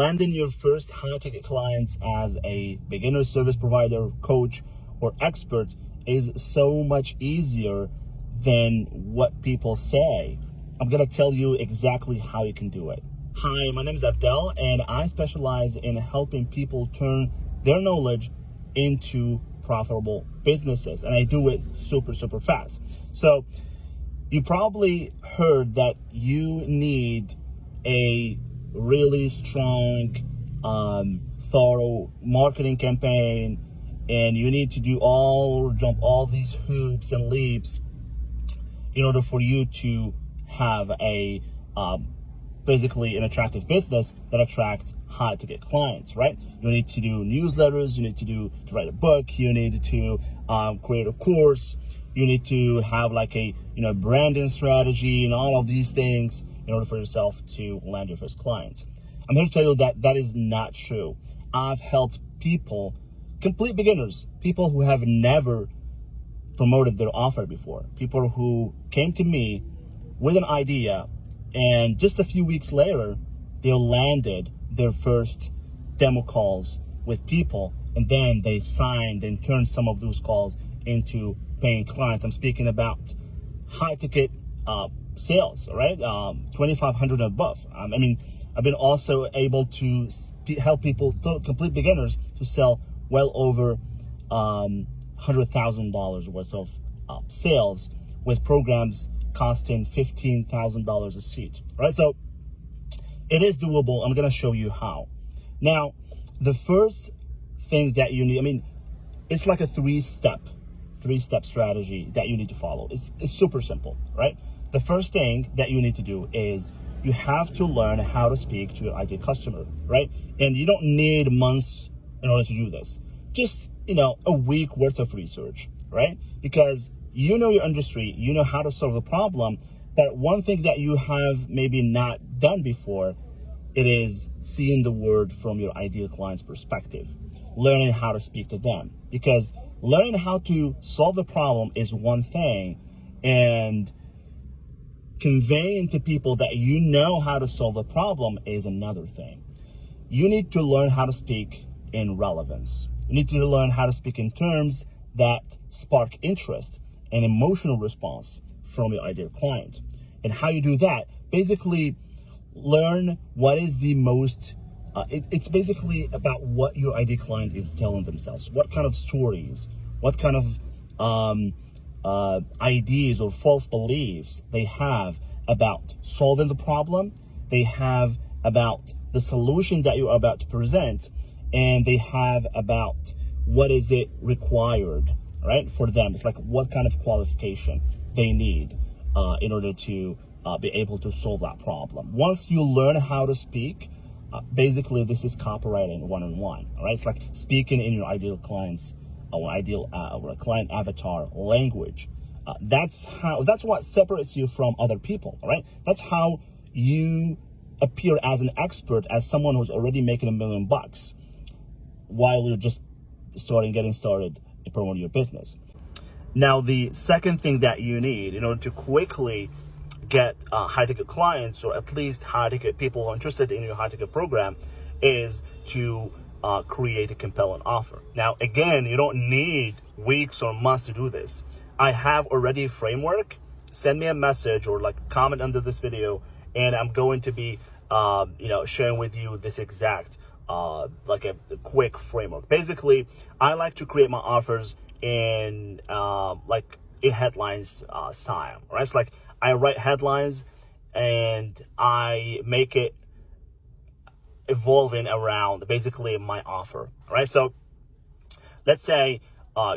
Landing your first high-ticket clients as a beginner service provider, coach, or expert is so much easier than what people say. I'm gonna tell you exactly how you can do it. Hi, my name is Abdel, and I specialize in helping people turn their knowledge into profitable businesses, and I do it super fast. So you probably heard that you need a really strong, thorough marketing campaign, and you need to jump all these hoops and leaps in order for you to have a basically an attractive business that attracts high ticket clients, right? You need to do newsletters, you need to write a book, you need to create a course, you need to have like a branding strategy and all of these things in order for yourself to land your first clients. I'm here to tell you that that is not true. I've helped people, complete beginners, people who have never promoted their offer before, people who came to me with an idea, and just a few weeks later, they landed their first demo calls with people, and then they signed and turned some of those calls into paying clients. I'm speaking about high ticket sales, right? 2,500 and above. I mean, I've been also able to help people, complete beginners, to sell well over $100,000 worth of sales with programs costing $15,000 a seat, right? So it is doable. I'm going to show you how. Now, the first thing that you need, I mean, it's like a three-step strategy that you need to follow. It's super simple, right? The first thing that you need to do is you have to learn how to speak to your ideal customer, right? And you don't need months in order to do this. Just, a week worth of research, right? Because you know your industry, you know how to solve the problem, but one thing that you have maybe not done before, it is seeing the world from your ideal client's perspective, learning how to speak to them. Because learning how to solve the problem is one thing, and conveying to people that you know how to solve the problem is another thing. You need to learn how to speak in relevance. You need to learn how to speak in terms that spark interest and emotional response from your ideal client. And how you do that, basically learn what is the most, it's basically about what your ideal client is telling themselves, what kind of stories, what kind of ideas or false beliefs they have about solving the problem, they have about the solution that you're about to present, and they have about what is it required, right, for them. It's like what kind of qualification they need in order to be able to solve that problem. Once you learn how to speak, basically this is copywriting one-on-one, all right? It's like speaking in your ideal client's or client avatar language. That's what separates you from other people, all right? That's how you appear as an expert, as someone who's already making $1 million while you're just getting started in promoting your business. Now, the second thing that you need in order to quickly get high-ticket clients, or at least high-ticket people who are interested in your high-ticket program, is to create a compelling offer. Now, again, you don't need weeks or months to do this. I have already a framework. Send me a message or comment under this video, and I'm going to be sharing with you this exact like a quick framework. Basically, I like to create my offers in in headlines style, right? It's like I write headlines and I make it evolving around basically my offer, right? So let's say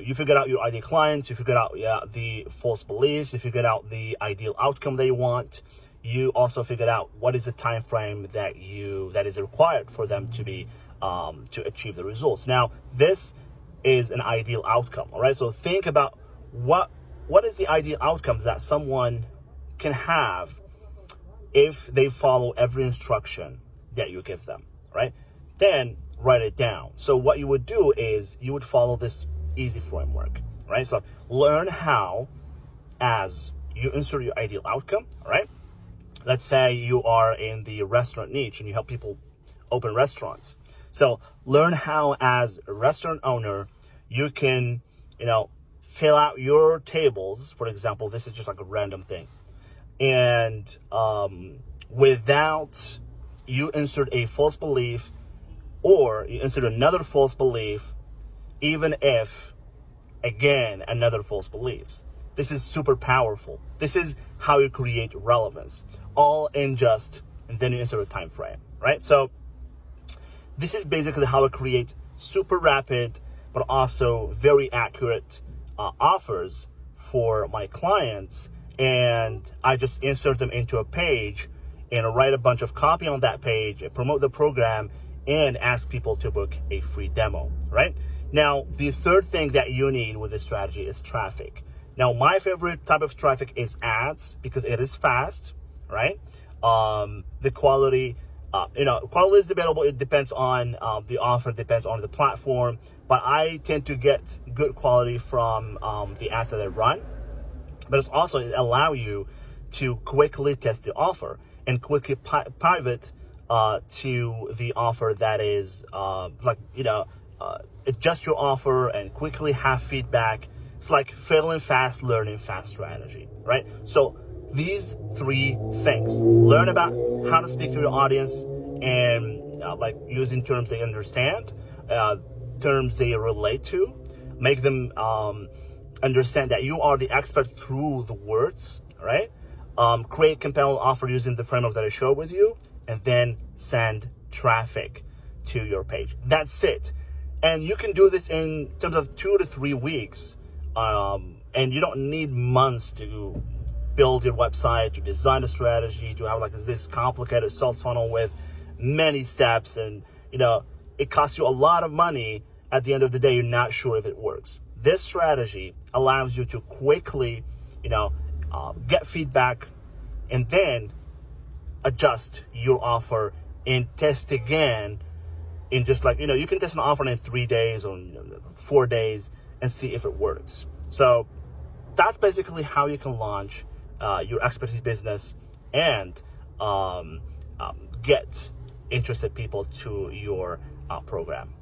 you figured out your ideal clients, you figured out the false beliefs, you figured out the ideal outcome they want. You also figured out what is the time frame that is required for them to be to achieve the results. Now, this is an ideal outcome, all right? So think about what is the ideal outcome that someone can have if they follow every instruction that you give them, right? Then write it down. So what you would do is you would follow this easy framework, right? So learn how, as you insert your ideal outcome, all right? Let's say you are in the restaurant niche and you help people open restaurants. So learn how, as a restaurant owner, you can, fill out your tables. For example, this is just like a random thing. And without you insert a false belief or you insert another false belief, even if, again, another false beliefs. This is super powerful. This is how you create relevance, all in just, and then you insert a time frame, right? So this is basically how I create super rapid, but also very accurate offers for my clients. And I just insert them into a page and write a bunch of copy on that page, promote the program, and ask people to book a free demo, right? Now, the third thing that you need with this strategy is traffic. Now, my favorite type of traffic is ads because it is fast, right? The quality, quality is debatable. It depends on the offer, depends on the platform. But I tend to get good quality from the ads that I run. But it's also allow you to quickly test the offer and quickly pivot to the offer that is adjust your offer and quickly have feedback. It's like failing fast, learning fast strategy, right? So these three things: learn about how to speak to your audience and using terms they understand, terms they relate to, make them understand that you are the expert through the words, right? Create compelling offer using the framework that I showed with you, and then send traffic to your page. That's it. And you can do this in terms of 2 to 3 weeks. And you don't need months to build your website, to design a strategy, to have this complicated sales funnel with many steps. And, it costs you a lot of money. At the end of the day, you're not sure if it works. This strategy allows you to quickly, get feedback and then adjust your offer and test again in just you can test an offer in 3 days or 4 days and see if it works. So that's basically how you can launch your expertise business and get interested people to your program.